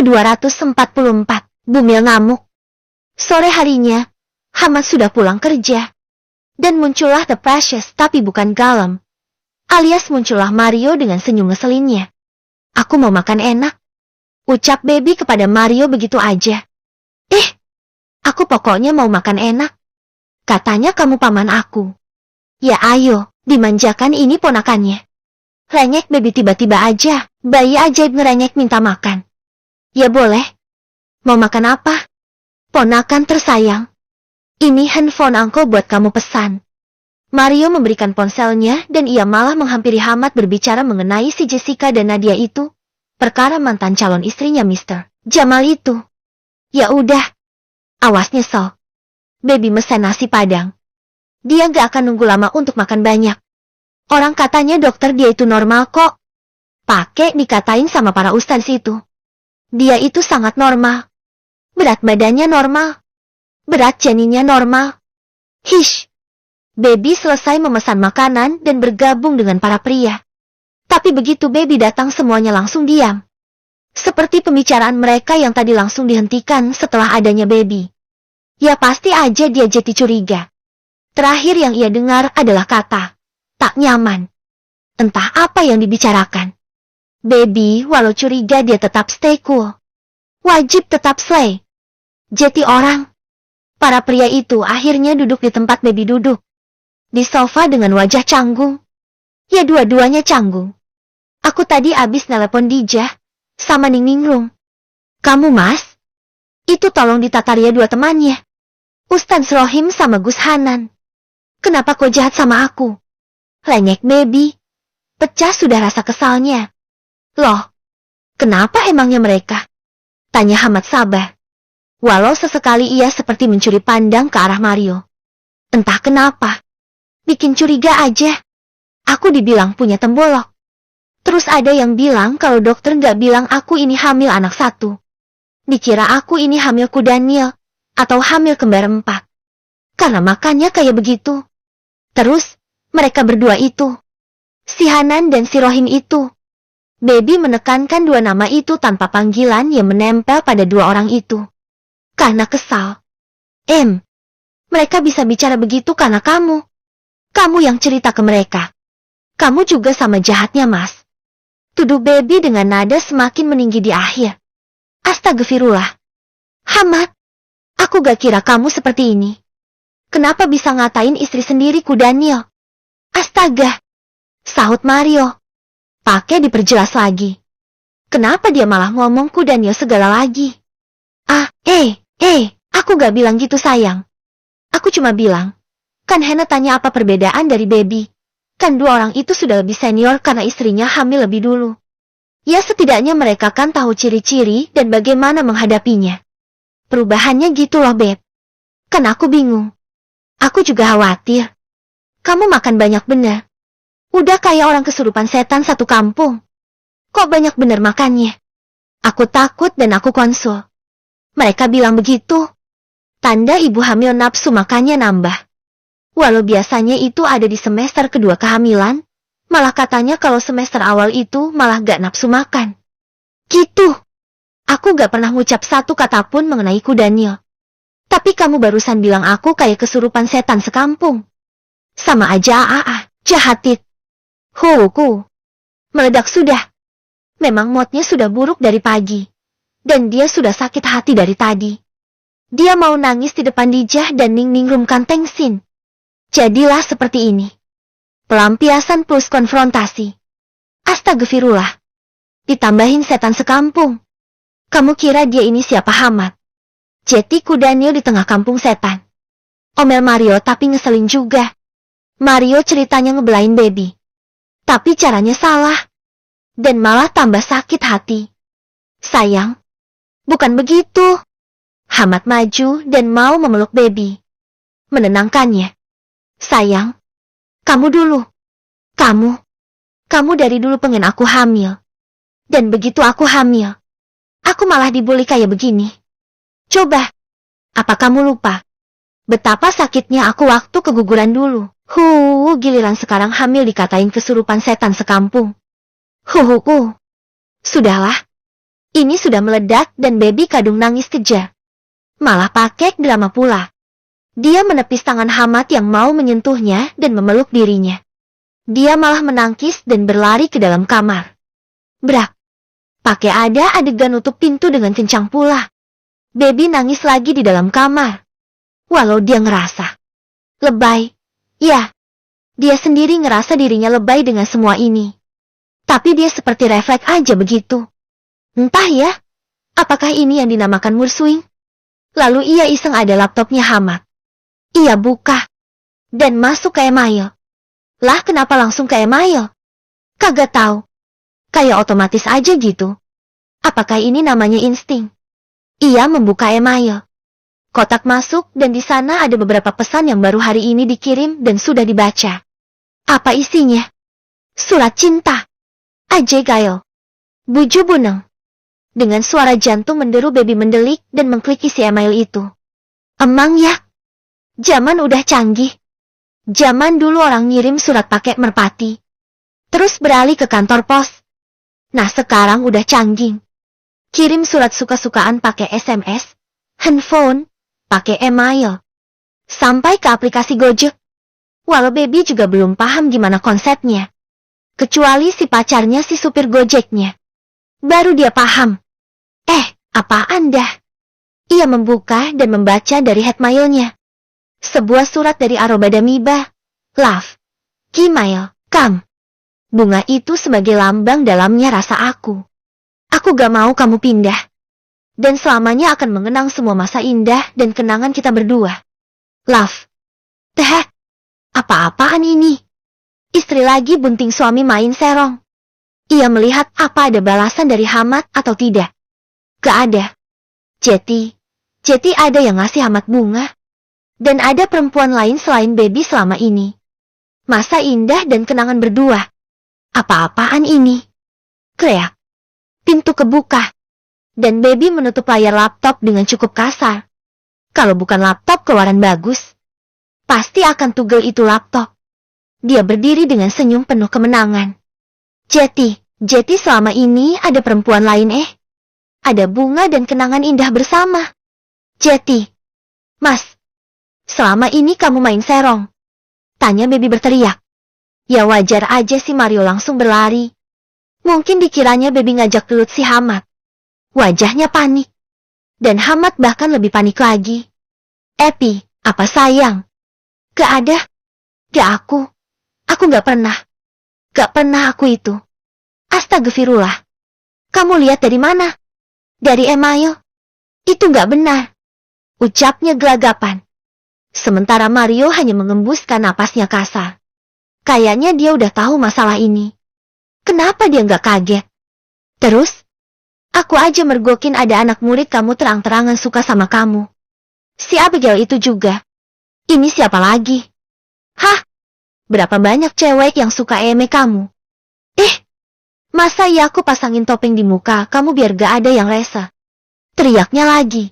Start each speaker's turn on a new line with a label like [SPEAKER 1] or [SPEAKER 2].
[SPEAKER 1] ke-244, Bumil ngamuk. Sore harinya, Hamad sudah pulang kerja. Dan muncullah The Precious tapi bukan Galem. Alias muncullah Mario dengan senyum ngeselinnya. Aku mau makan enak. Ucap Baby kepada Mario begitu aja. Aku pokoknya mau makan enak. Katanya kamu paman aku. Ya ayo, dimanjakan ini ponakannya. Renyek Baby tiba-tiba aja, bayi ajaib ngerenyek minta makan. Ya boleh. Mau makan apa? Ponakan tersayang. Ini handphone angko buat kamu pesan. Mario memberikan ponselnya dan ia malah menghampiri Hamad berbicara mengenai si Jessica dan Nadia itu. Perkara mantan calon istrinya Mr. Jamal itu. Ya udah. Awas nyesel. Baby mesen nasi padang. Dia gak akan nunggu lama untuk makan banyak. Orang katanya dokter dia itu normal kok. Pakai dikatain sama para ustadz itu. Dia itu sangat normal. Berat badannya normal. Berat janinnya normal. Hish. Baby selesai memesan makanan dan bergabung dengan para pria. Tapi begitu Baby datang semuanya langsung diam. Seperti pembicaraan mereka yang tadi langsung dihentikan setelah adanya Baby. Ya pasti aja dia jadi curiga. Terakhir yang ia dengar adalah kata, tak nyaman. Entah apa yang dibicarakan. Baby walau curiga dia tetap stay cool. Wajib tetap slay. Jadi orang. Para pria itu akhirnya duduk di tempat Baby duduk. Di sofa dengan wajah canggung. Ya dua-duanya canggung. Aku tadi abis nelepon Dijah sama Ning Ningrum. Kamu mas? Itu tolong ditata Ria dua temannya. Ustadz Rohim sama Gus Hanan. Kenapa kau jahat sama aku? Renyek Baby. Pecah sudah rasa kesalnya. Loh, kenapa emangnya mereka? Tanya Hamad sabar. Walau sesekali ia seperti mencuri pandang ke arah Mario. Entah kenapa. Bikin curiga aja. Aku dibilang punya tembolok. Terus ada yang bilang kalau dokter nggak bilang aku ini hamil anak satu. Dikira aku ini hamilku Daniel. Atau hamil kembar 4. Karena makannya kayak begitu. Terus, mereka berdua itu. Si Hanan dan si Rohim itu. Baby menekankan dua nama itu tanpa panggilan yang menempel pada dua orang itu. Karena kesal. Mereka bisa bicara begitu karena kamu. Kamu yang cerita ke mereka. Kamu juga sama jahatnya mas. Tuduh Baby dengan nada semakin meninggi di akhir. Astagfirullah. Hamad, aku gak kira kamu seperti ini. Kenapa bisa ngatain istri sendiri ku Daniel? Astaga. Sahut Mario. Pakai diperjelas lagi. Kenapa dia malah ngomong ku Daniel segala lagi? Aku gak bilang gitu sayang. Aku cuma bilang, kan Hena tanya apa perbedaan dari Baby. Kan dua orang itu sudah lebih senior karena istrinya hamil lebih dulu. Ya setidaknya mereka kan tahu ciri-ciri dan bagaimana menghadapinya. Perubahannya gitu loh Beb. Kan aku bingung. Aku juga khawatir. Kamu makan banyak bener. Udah kayak orang kesurupan setan satu kampung. Kok banyak bener makannya? Aku takut dan aku konsul. Mereka bilang begitu. Tanda ibu hamil nafsu makannya nambah. Walau biasanya itu ada di semester kedua kehamilan, malah katanya kalau semester awal itu malah gak nafsu makan. Gitu. Aku gak pernah ngucap satu kata pun mengenai ku Daniel. Tapi kamu barusan bilang aku kayak kesurupan setan sekampung. Sama aja jahatit. Huku. Meledak sudah. Memang moodnya sudah buruk dari pagi. Dan dia sudah sakit hati dari tadi. Dia mau nangis di depan Dijah dan Ning Ningrum Kantengsin. Jadilah seperti ini. Pelampiasan plus konfrontasi. Astagfirullah. Ditambahin setan sekampung. Kamu kira dia ini siapa Hamad? Jadi ku Daniel di tengah kampung setan. Omel Mario tapi ngeselin juga. Mario ceritanya ngebelain Baby. Tapi caranya salah. Dan malah tambah sakit hati. Sayang. Bukan begitu. Hamad maju dan mau memeluk Baby. Menenangkannya. Sayang. Kamu dulu. Kamu dari dulu pengen aku hamil. Dan begitu aku hamil. Aku malah dibully kayak begini. Coba. Apa kamu lupa? Betapa sakitnya aku waktu keguguran dulu. Giliran sekarang hamil dikatain kesurupan setan sekampung. Sudahlah. Ini sudah meledak dan baby kadung nangis kejar. Malah pakai drama pula. Dia menepis tangan Hamad yang mau menyentuhnya dan memeluk dirinya. Dia malah menangkis dan berlari ke dalam kamar. Brak. Pakai ada adegan nutup pintu dengan kencang pula. Baby nangis lagi di dalam kamar. Walau dia ngerasa lebay. Ya, dia sendiri ngerasa dirinya lebay dengan semua ini. Tapi dia seperti refleks aja begitu. Entah ya, apakah ini yang dinamakan mood swing? Lalu ia iseng ada laptopnya Hamad. Ia buka dan masuk ke email. Lah kenapa langsung ke email? Kagak tahu. Kayak otomatis aja gitu. Apakah ini namanya insting? Ia membuka email. Kotak masuk dan di sana ada beberapa pesan yang baru hari ini dikirim dan sudah dibaca. Apa isinya? Surat cinta. Ajay Gayo. Buju Buneng. Dengan suara jantung menderu baby mendelik dan mengklik isi email itu. Emang ya? Zaman udah canggih. Zaman dulu orang ngirim surat pakai merpati. Terus beralih ke kantor pos. Nah sekarang udah canggih. Kirim surat suka-sukaan pakai SMS, handphone, pakai email. Sampai ke aplikasi Gojek. Walau baby juga belum paham gimana konsepnya. Kecuali si pacarnya si supir Gojeknya. Baru dia paham. Apaan dah? Ia membuka dan membaca dari headmailnya. Sebuah surat dari Arobadamiba. Love. Gmail. Kam. Bunga itu sebagai lambang dalamnya rasa aku. Aku gak mau kamu pindah. Dan selamanya akan mengenang semua masa indah dan kenangan kita berdua. Love. Teh. Apa-apaan ini? Istri lagi bunting suami main serong. Ia melihat apa ada balasan dari Hamad atau tidak. Gak ada. Jeti ada yang ngasih Hamad bunga. Dan ada perempuan lain selain baby selama ini. Masa indah dan kenangan berdua. Apa-apaan ini? Kreak. Pintu kebuka. Dan baby menutup layar laptop dengan cukup kasar. Kalau bukan laptop keluaran bagus, pasti akan tugel itu laptop. Dia berdiri dengan senyum penuh kemenangan. Jeti selama ini ada perempuan lain Ada bunga dan kenangan indah bersama. Jeti. Mas. Selama ini kamu main serong? Tanya baby berteriak. Ya wajar aja sih Mario langsung berlari. Mungkin dikiranya baby ngajak gelut si Hamad. Wajahnya panik. Dan Hamad bahkan lebih panik lagi. Epi, apa sayang? Gak ada. Gak aku. Aku gak pernah. Gak pernah aku itu. Astagfirullah. Kamu lihat dari mana? Dari email. Itu gak benar. Ucapnya gelagapan. Sementara Mario hanya mengembuskan napasnya kasar. Kayaknya dia udah tahu masalah ini. Kenapa dia gak kaget? Terus? Aku aja mergokin ada anak murid kamu terang-terangan suka sama kamu. Si Abigail itu juga. Ini siapa lagi? Hah? Berapa banyak cewek yang suka eme kamu? Masa iya aku pasangin topeng di muka kamu biar gak ada yang rese? Teriaknya lagi.